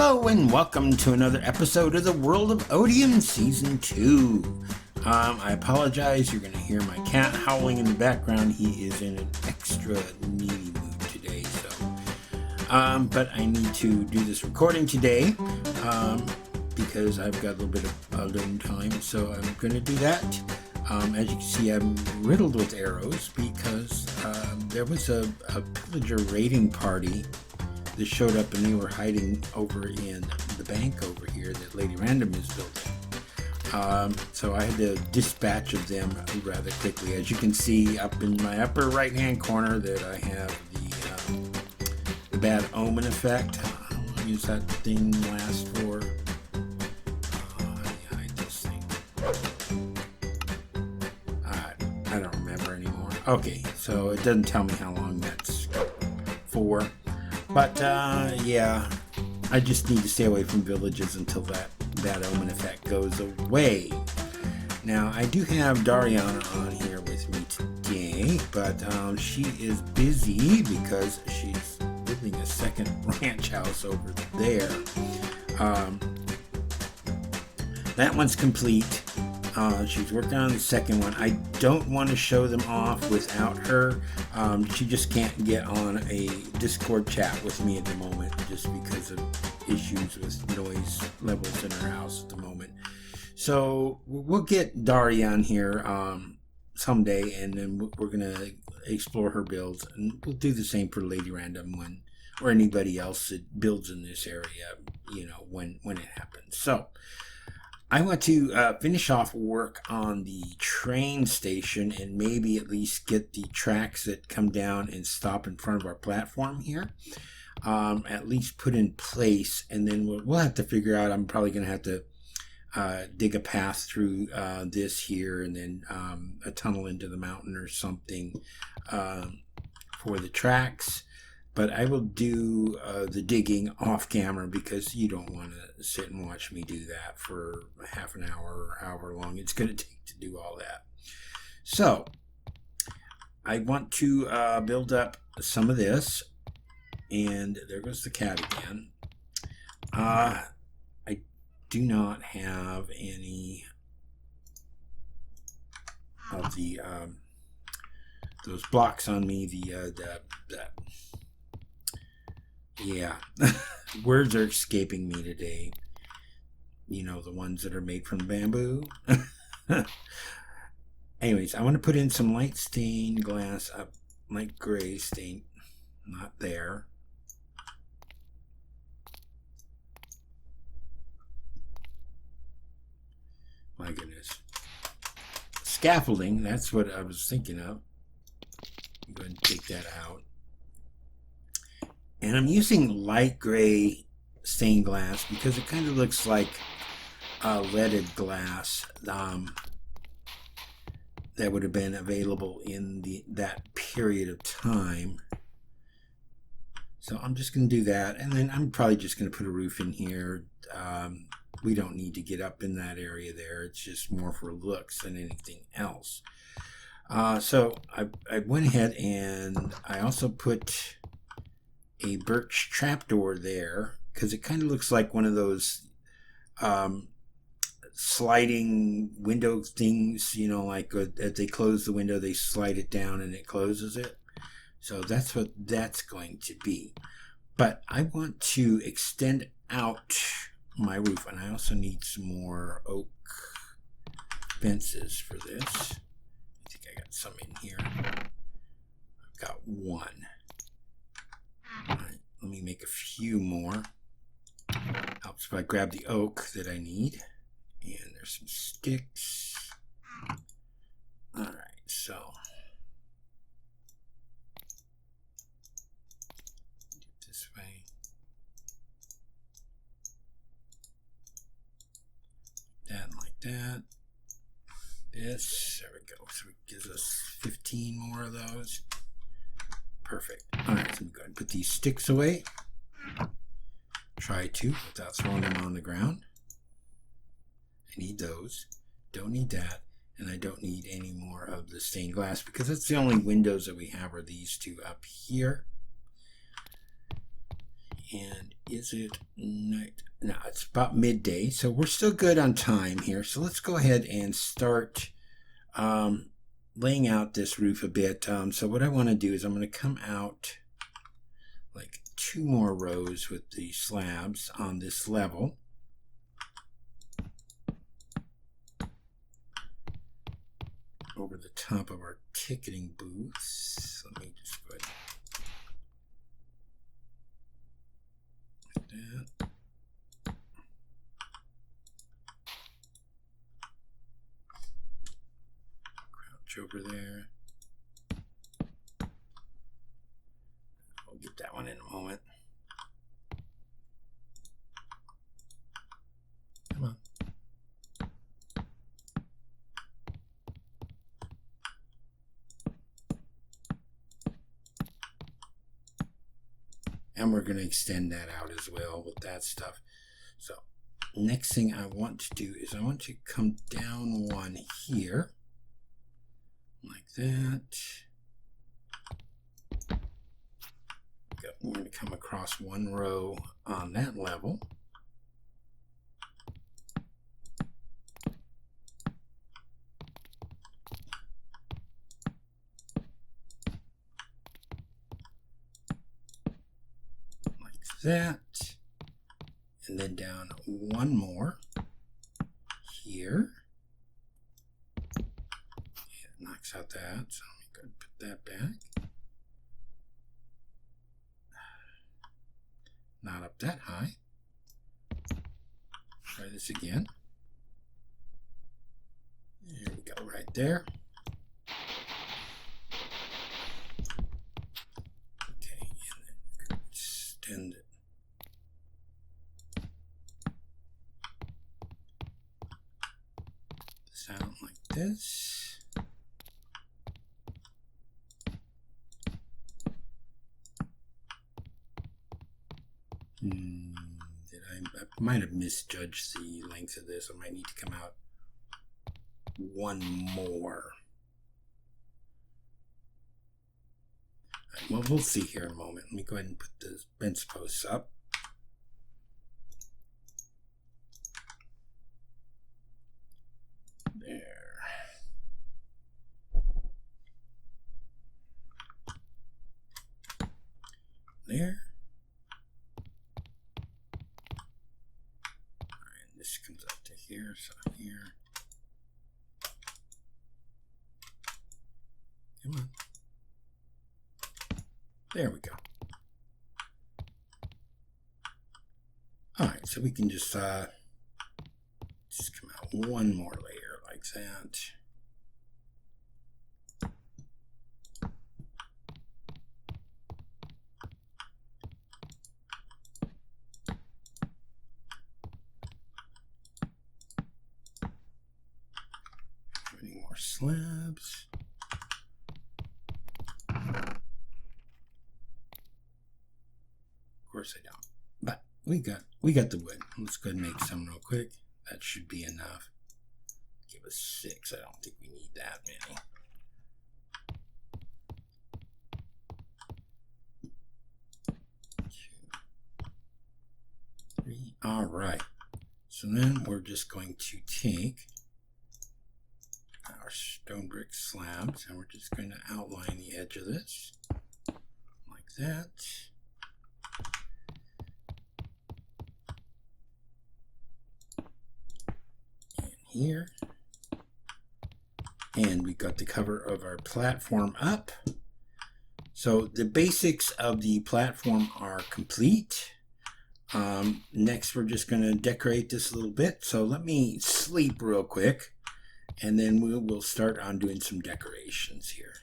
Hello and welcome to another episode of the World of Otium Season 2. I apologize, you're going to hear my cat howling in the background. He is in an extra needy mood today, but I need to do this recording today because I've got a little bit of alone time, so I'm going to do that. As you can see, I'm riddled with arrows because there was a pillager raiding party that showed up and they were hiding over in the bank over here that Lady Random is building. So I had to dispatch of them rather quickly. As you can see up in my upper right hand corner that I have the bad omen effect. How long does that thing last for? I don't remember anymore. Okay, so it doesn't tell me how long that's for. But, yeah, I just need to stay away from villages until that omen effect goes away. Now, I do have Darianna on here with me today, but she is busy because she's building a second ranch house over there. That one's complete. She's working on the second one. I don't want to show them off without her. She just can't get on a Discord chat with me at the moment just because of issues with noise levels in her house at the moment. So we'll get Darianna here someday, and then we're going to explore her builds. And we'll do the same for Lady Random or anybody else that builds in this area, when it happens. So I want to finish off work on the train station and maybe at least get the tracks that come down and stop in front of our platform here at least put in place, and then we'll have to figure out. I'm probably going to have to dig a path through this here and then a tunnel into the mountain or something for the tracks. But I will do the digging off camera because you don't want to sit and watch me do that for half an hour or however long it's going to take to do all that. So I want to build up some of this. And there goes the cat again. I do not have any of the those blocks on me. Yeah, words are escaping me today. The ones that are made from bamboo. Anyways, I want to put in some light stained glass, light gray stain, not there. My goodness. Scaffolding, that's what I was thinking of. I'm going to take that out. And I'm using light gray stained glass because it kind of looks like leaded glass that would have been available in that period of time. So I'm just going to do that, and then I'm probably just going to put a roof in here. We don't need to get up in that area there. It's just more for looks than anything else. So I went ahead and I also put a birch trapdoor there because it kind of looks like one of those sliding window things, like as they close the window, they slide it down and it closes it. So that's what that's going to be. But I want to extend out my roof, and I also need some more oak fences for this. I think I got some in here. I've got one. All right, let me make a few more. Helps if I grab the oak that I need. And there's some sticks. All right, so do it this way. That and like that. This, there we go. So it gives us 15 more of those. Perfect. All right, so I'm going to put these sticks away. Try to without throwing them on the ground. I need those. Don't need that. And I don't need any more of the stained glass because that's the only windows that we have are these two up here. And is it night? No, it's about midday, so we're still good on time here. So let's go ahead and start laying out this roof a bit. So what I want to do is I'm going to come out like 2 more rows with the slabs on this level. Over the top of our ticketing booths. Let me just go ahead like that. Crouch over there. I'll get that one in a moment. Come on. And we're going to extend that out as well with that stuff. So next thing I want to do is I want to come down one here like that. We're going to come across 1 row on that level. That, and then down 1 more here. It knocks out that, so let me go and put that back. Not up that high. Try this again. There we go, right there. Okay, and then we're going to extend it. Sound like this. I might have misjudged the length of this. I might need to come out 1 more. Right, well, we'll see here in a moment. Let me go ahead and put the bench posts up. There. And this comes up to here, so here. Come on. There we go. Alright, so we can just come out 1 more layer like that. Slabs. Of course I don't. But we got the wood. Let's go ahead and make some real quick. That should be enough. Give us 6. I don't think we need that many. 2, 3. All right. So then we're just going to take our stone brick slabs and we're just going to outline the edge of this like that. And here. And we got the cover of our platform up. So the basics of the platform are complete. Next we're just going to decorate this a little bit. So let me sleep real quick. And then we'll start on doing some decorations here.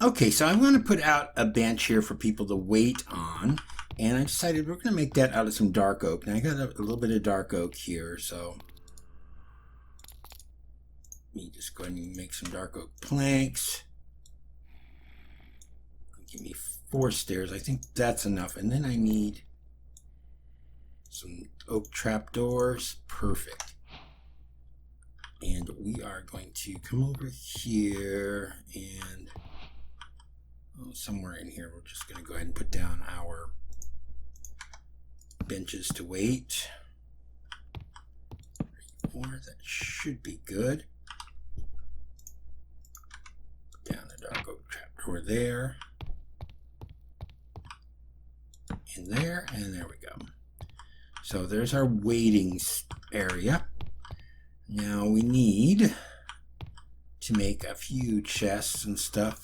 Okay, so I want to put out a bench here for people to wait on. And I decided we're going to make that out of some dark oak. Now I got a little bit of dark oak here, so let me just go ahead and make some dark oak planks. Give me 4 stairs. I think that's enough. And then I need some oak trapdoors. Perfect. And we are going to come over here and somewhere in here, we're just going to go ahead and put down our benches to wait. 4, that should be good. Put down the doggo trapdoor there. In there, and there we go. So there's our waiting area. Now we need to make a few chests and stuff.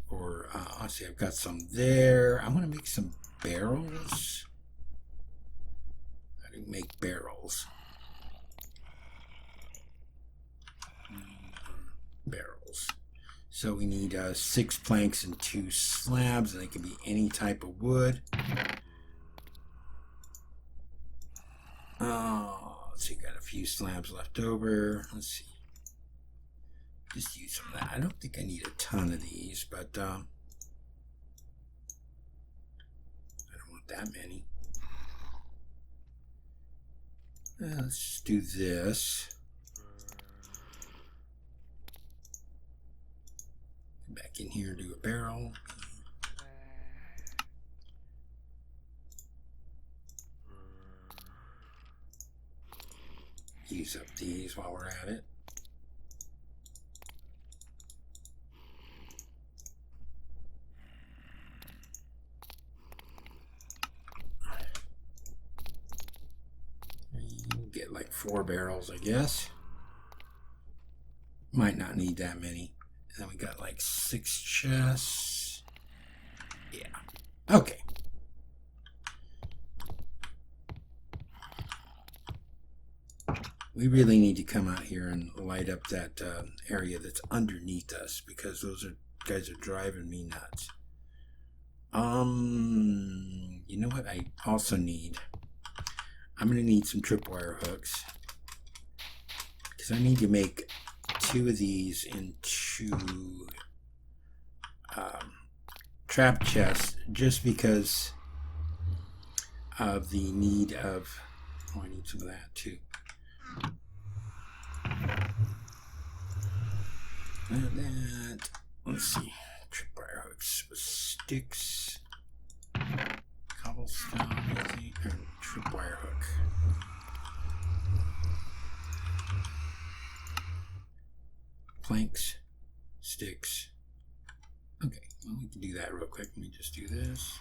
Or let's see, I've got some there. I want to make some barrels. How do you make barrels? Barrels. So we need 6 planks and 2 slabs, and they can be any type of wood. Let's see, got a few slabs left over. Let's see. Just use some of that. I don't think I need a ton of these, but I don't want that many. Let's just do this. Come back in here and do a barrel. Use up these while we're at it. Get like 4 barrels, I guess. Might not need that many. And then we got like 6 chests. Yeah. Okay. We really need to come out here and light up that area that's underneath us, because those guys are driving me nuts. You know what I also need? I'm going to need some tripwire hooks, because I need to make 2 of these into trap chests, just because of the need of... Oh, I need some of that too. And that, let's see, tripwire hooks with sticks, cobblestone, I think, or tripwire hook. Planks, sticks. Okay, well, we can do that real quick. Let me just do this.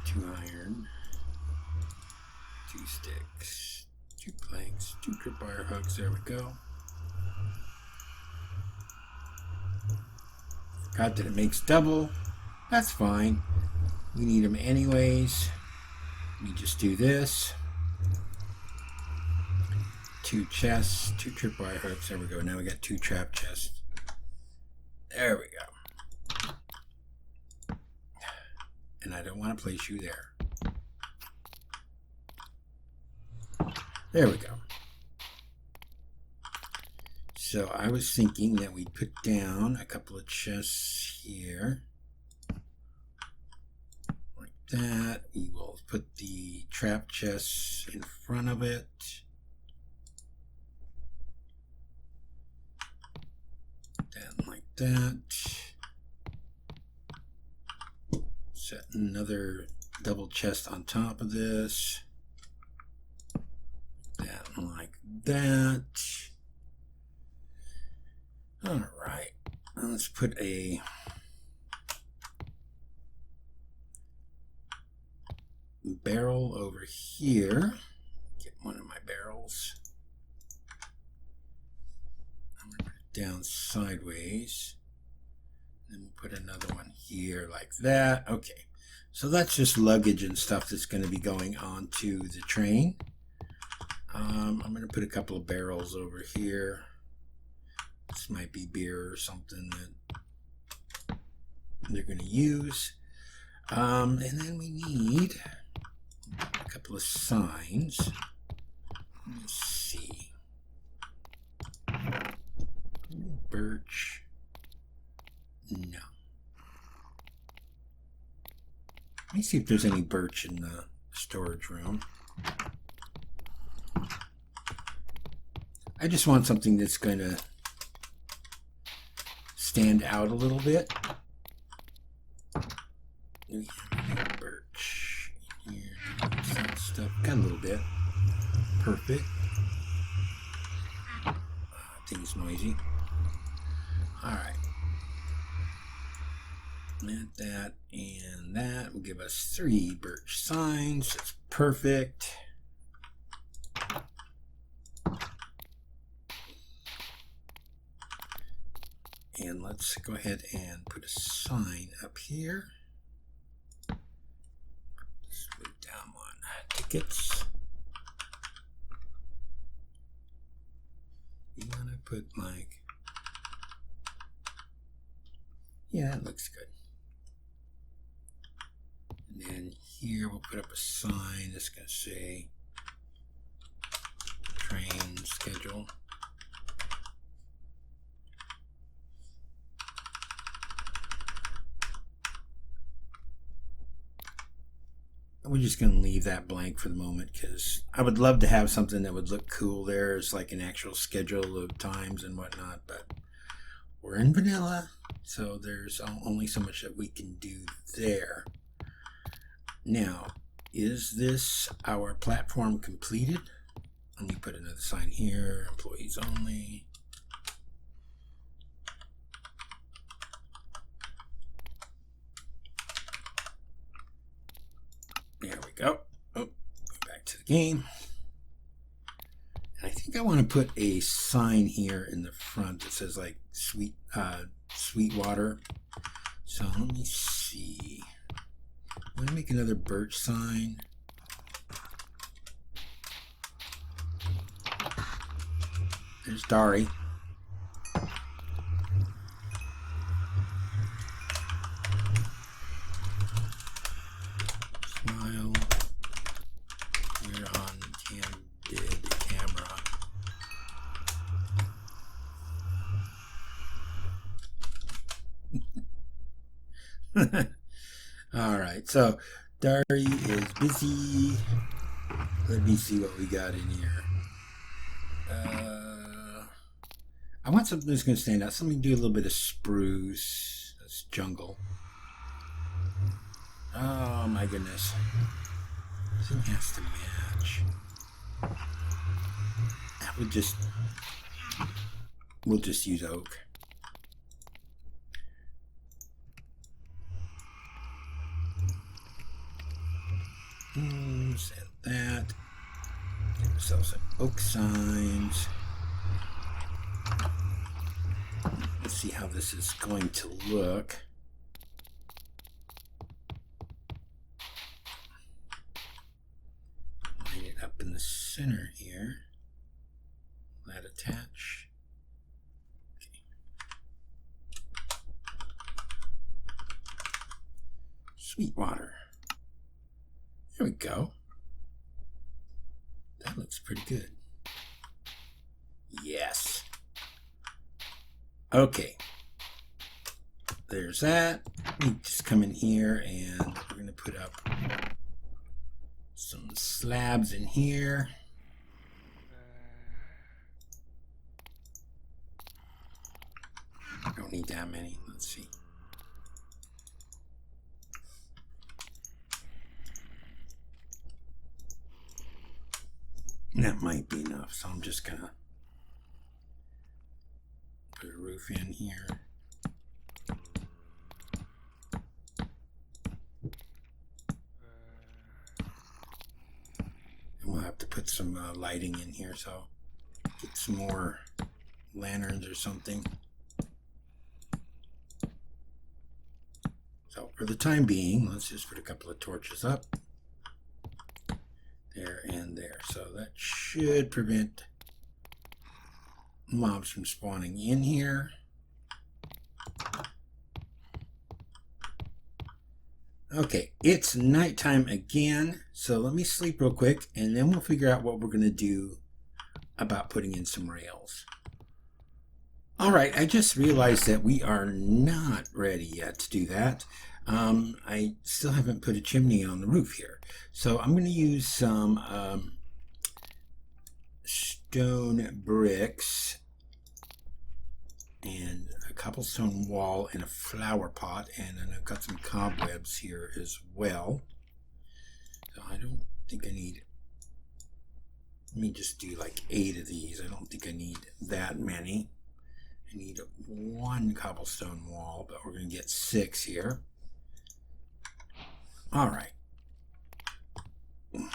Two iron, 2 sticks, 2 planks, 2 tripwire hooks. There we go. Forgot that it makes double. That's fine. We need them anyways. Let me just do this. 2 chests, 2 tripwire hooks. There we go. Now we got 2 trap chests. There we go. And I don't want to place you there. There we go. So I was thinking that we'd put down a couple of chests here. Like that. We will put the trap chests in front of it. Then like that. Set another double chest on top of this. Then like that. Alright, let's put a barrel over here. Get one of my barrels. I'm going to put it down sideways. Then we'll put another one here like that. Okay, so that's just luggage and stuff that's going to be going on to the train. I'm going to put a couple of barrels over here. This might be beer or something that they're going to use. And then we need a couple of signs. Let's see. Birch. No. Let me see if there's any birch in the storage room. I just want something that's going to stand out a little bit. We have birch here, some stuff, got a little bit. Perfect. Thing's noisy. All right. That and that will give us 3 birch signs. That's perfect. And let's go ahead and put a sign up here. Let's move down one. Tickets. You want to put like, yeah, it looks good. And then here we'll put up a sign that's going to say train schedule. We're just going to leave that blank for the moment because I would love to have something that would look cool there as like an actual schedule of times and whatnot, but we're in vanilla, so there's only so much that we can do there. Now, is this our platform completed? Let me put another sign here, employees only. There we go. Oh, go back to the game. I think I want to put a sign here in the front that says like Sweetwater. So let me see. I'm going to make another birch sign. There's Dari. Smile. You're on candid camera. All right, so Dari is busy. Let me see what we got in here. I want something that's going to stand out. So let me do a little bit of spruce. That's jungle. Oh my goodness. Everything has to match. We'll just use oak. Set that. Give ourselves some oak signs. Let's see how this is going to look. Line it up in the center here. Let attach. Okay. Sweetwater. There we go. That looks pretty good. Yes. Okay. There's that. We just come in here and we're going to put up some slabs in here. I don't need that many. Let's see. That might be enough, so I'm just gonna put a roof in here. And we'll have to put some lighting in here, so get some more lanterns or something. So for the time being, let's just put a couple of torches up. There and there. So that should prevent mobs from spawning in here. Okay, it's nighttime again, so let me sleep real quick and then we'll figure out what we're going to do about putting in some rails. Alright, I just realized that we are not ready yet to do that. I still haven't put a chimney on the roof here. So I'm going to use some stone bricks and a cobblestone wall and a flower pot, and then I've got some cobwebs here as well. So I don't think I need, let me just do like 8 of these. I don't think I need that many. I need 1 cobblestone wall, but we're going to get 6 here. All right. Got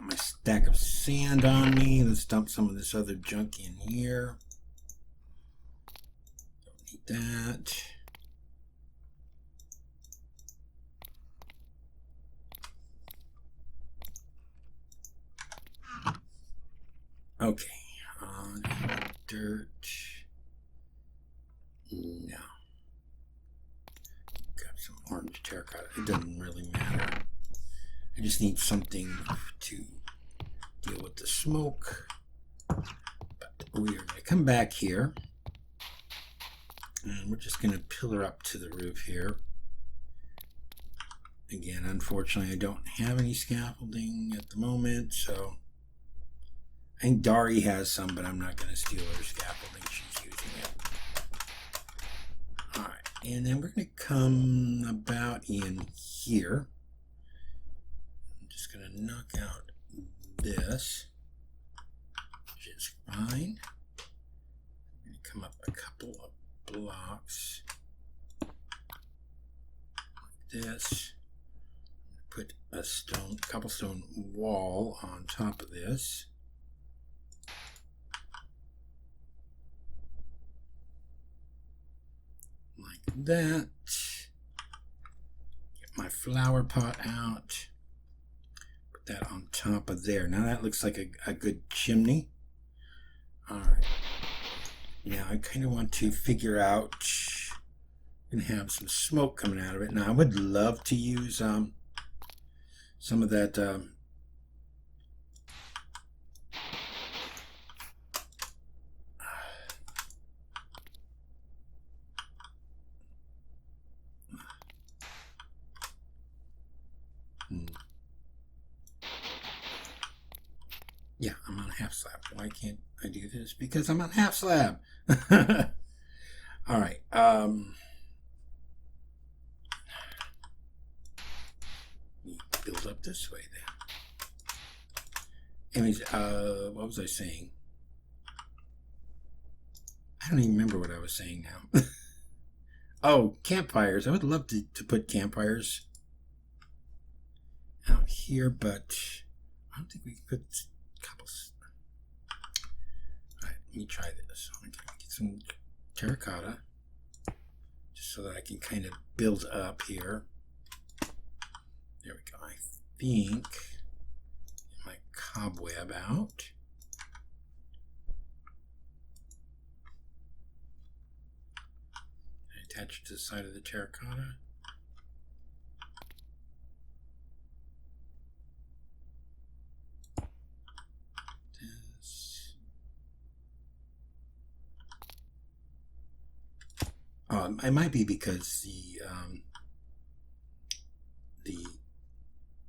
my stack of sand on me. Let's dump some of this other junk in here. Don't need that. Okay. Dirt. No. Got some orange terracotta. It doesn't really matter. I just need something to deal with the smoke. But we are going to come back here. And we're just going to pillar up to the roof here. Again, unfortunately, I don't have any scaffolding at the moment, so I think Dari has some, but I'm not going to steal her scaffolding. She's using it. All right, and then we're going to come about in here. I'm just going to knock out this, which is fine. I'm going to come up a couple of blocks like this. Put a cobblestone wall on top of this. Like that. Get my flower pot out. Put that on top of there. Now that looks like a good chimney. Alright. Now I kind of want to figure out, I'm going to have some smoke coming out of it. Now I would love to use some of that yeah, I'm on half slab. Why can't I do this? Because I'm on half slab. All right. Build up this way then. Anyways, what was I saying? I don't even remember what I was saying now. Oh, campfires. I would love to put campfires out here, but I don't think we could put couples. Alright, let me try this. I'm going to get some terracotta just so that I can kind of build up here. There we go. I think get my cobweb out. Attach it to the side of the terracotta. This. It might be because the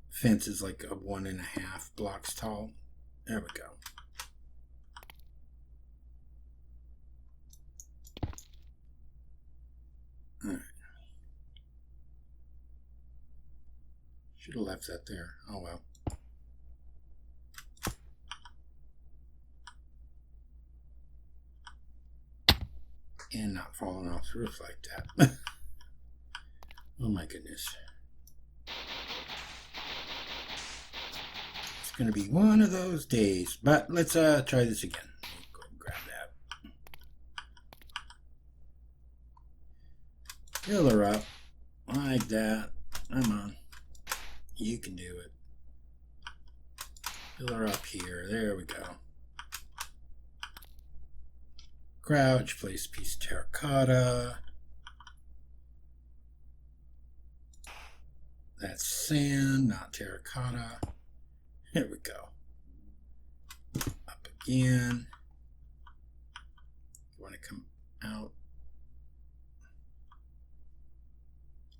fence is like a 1.5 blocks tall. There we go. All right. Should have left that there. Oh well. And not falling off the roof like that. Oh my goodness. It's going to be one of those days. But let's try this again. Go ahead and grab that. Fill her up. Like that. Come on. You can do it. Fill her up here. There we go. Crouch. Place a piece of terracotta. That's sand, not terracotta. Here we go. Up again. You want to come out.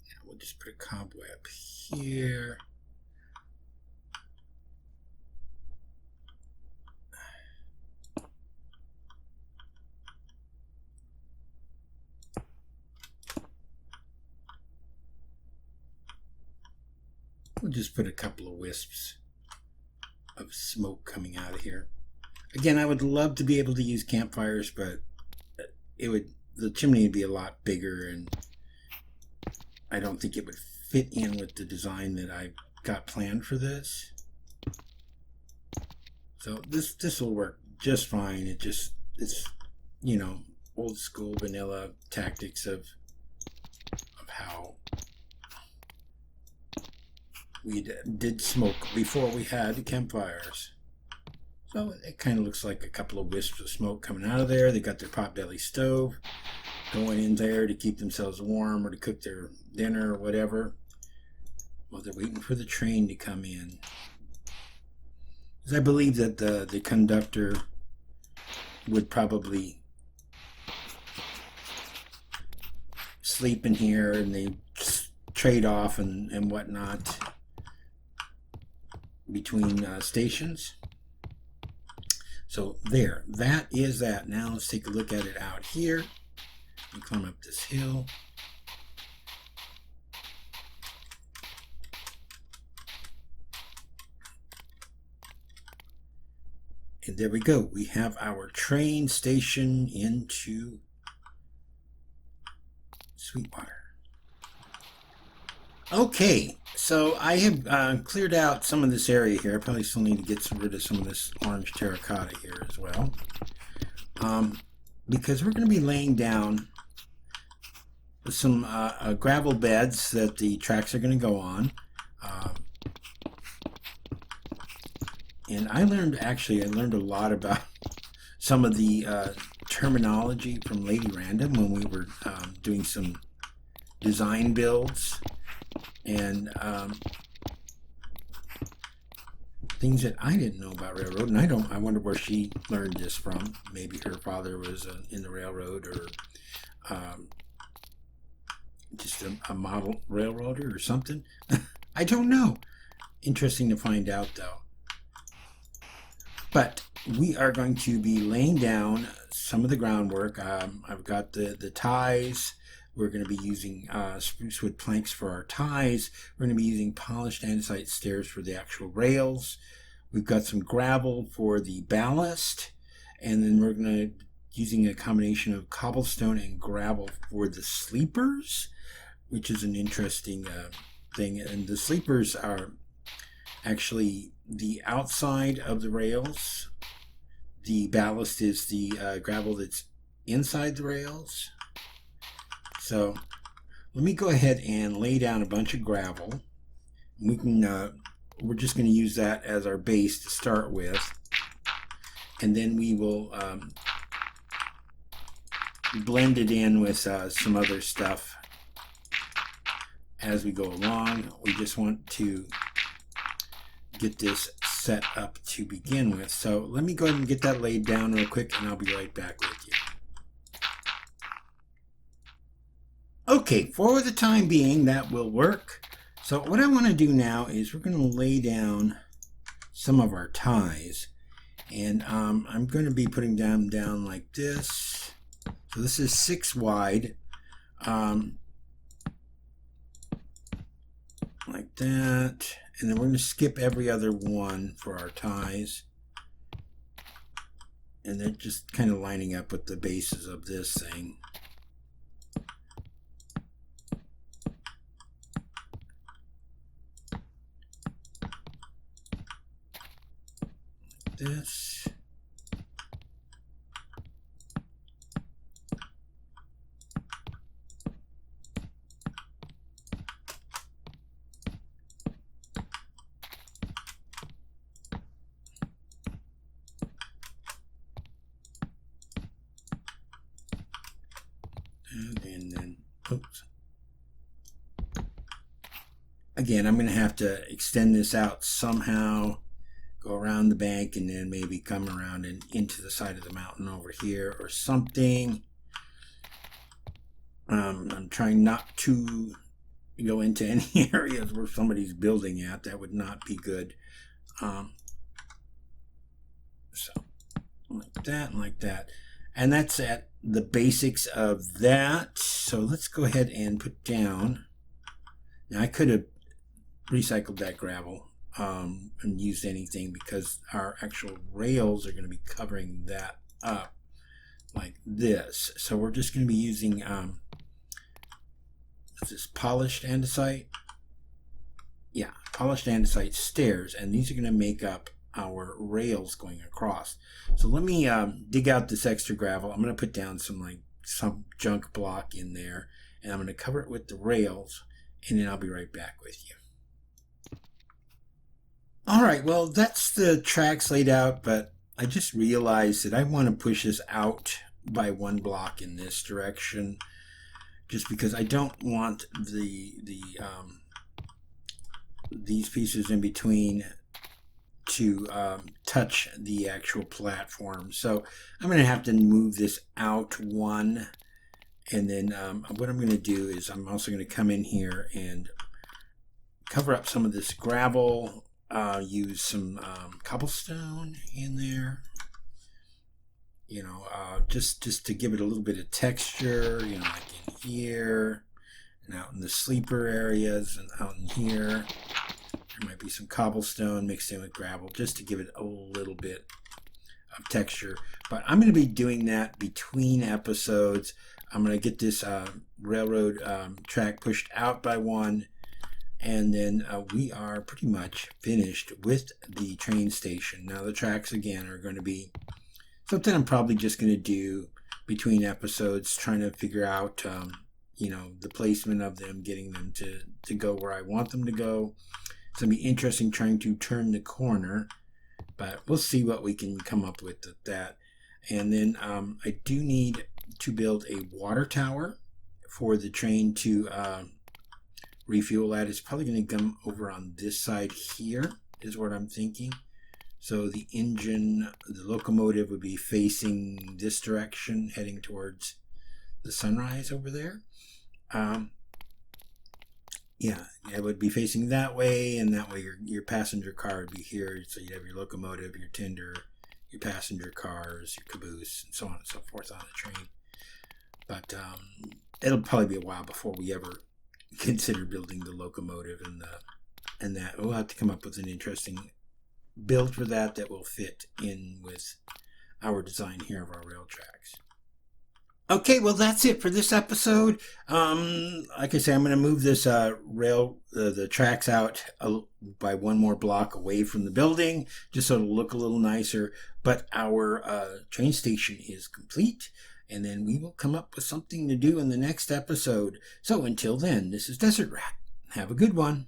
Now we'll just put a cobweb here. We'll just put a couple of wisps of smoke coming out of here. Again, I would love to be able to use campfires, but the chimney would be a lot bigger, and I don't think it would fit in with the design that I've got planned for this. So this will work just fine. It's you know, old school vanilla tactics of how we did smoke before we had campfires. So it kind of looks like a couple of wisps of smoke coming out of there. They got their potbelly stove going in there to keep themselves warm or to cook their dinner or whatever while they're waiting for the train to come in. Because I believe that the conductor would probably sleep in here, and they trade off and whatnot between stations. So there, that is that. Now let's take a look at it out here. We climb up this hill. And there we go. We have our train station into Sweetwater. Okay, so I have cleared out some of this area here. I probably still need to get rid of some of this orange terracotta here as well. Because we're going to be laying down some gravel beds that the tracks are going to go on. And I learned a lot about some of the terminology from Lady Random when we were doing some design builds and things that I didn't know about railroad, and I wonder where she learned this from. Maybe her father was in the railroad, or just a model railroader or something. I don't know. Interesting to find out, though. But we are going to be laying down some of the groundwork. I've got the ties. We're going to be using spruce wood planks for our ties. We're going to be using polished andesite stairs for the actual rails. We've got some gravel for the ballast. And then we're going to using a combination of cobblestone and gravel for the sleepers, which is an interesting thing. And the sleepers are actually the outside of the rails. The ballast is the gravel that's inside the rails. So let me go ahead and lay down a bunch of gravel. We can we're just going to use that as our base to start with, and then we will blend it in with some other stuff as we go along. We just want to get this set up to begin with. So let me go ahead and get that laid down real quick, and I'll be right back with you. Okay, for the time being, that will work. So what I want to do now is we're going to lay down some of our ties, and I'm going to be putting them down like this. So this is 6 wide, like that. And then we're going to skip every other one for our ties. And they're just kind of lining up with the bases of this thing. Like this. And then, oops. Again, I'm going to have to extend this out somehow, go around the bank, and then maybe come around and into the side of the mountain over here or something. I'm trying not to go into any areas where somebody's building at. That would not be good. So, like that and like that. And that's at the basics of that. So let's go ahead and put down. Now I could have recycled that gravel and used anything, because our actual rails are going to be covering that up like this. So we're just going to be using this polished andesite. Yeah, polished andesite stairs, and these are going to make up our rails going across. So let me dig out this extra gravel. I'm going to put down some junk block in there, and I'm going to cover it with the rails, and then I'll be right back with you. Alright, well, that's the tracks laid out, but I just realized that I want to push this out by 1 block in this direction, just because I don't want these pieces in between to touch the actual platform. So I'm going to have to move this out 1, and then what I'm going to do is I'm also going to come in here and cover up some of this gravel. Use some cobblestone in there, just to give it a little bit of texture, like in here and out in the sleeper areas and out in here. There might be some cobblestone mixed in with gravel just to give it a little bit of texture. But I'm going to be doing that between episodes. I'm going to get this railroad track pushed out by 1. And then we are pretty much finished with the train station. Now the tracks again are going to be something I'm probably just going to do between episodes, trying to figure out, the placement of them, getting them to go where I want them to go. It's going to be interesting trying to turn the corner, but we'll see what we can come up with that. And then I do need to build a water tower for the train to refuel at. It's probably going to come over on this side here, is what I'm thinking. So the locomotive would be facing this direction, heading towards the sunrise over there. Yeah, it would be facing that way, and that way your passenger car would be here. So you'd have your locomotive, your tender, your passenger cars, your caboose, and so on and so forth on the train. But it'll probably be a while before we ever consider building the locomotive and that. We'll have to come up with an interesting build for that will fit in with our design here of our rail tracks. Okay, well, that's it for this episode. Like I say, I'm going to move this the tracks out by 1 more block away from the building, just so it'll look a little nicer. But our train station is complete, and then we will come up with something to do in the next episode. So until then, this is Desert Rat. Have a good one.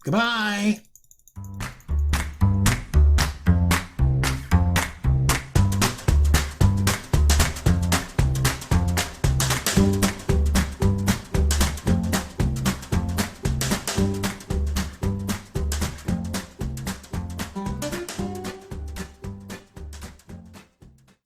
Goodbye.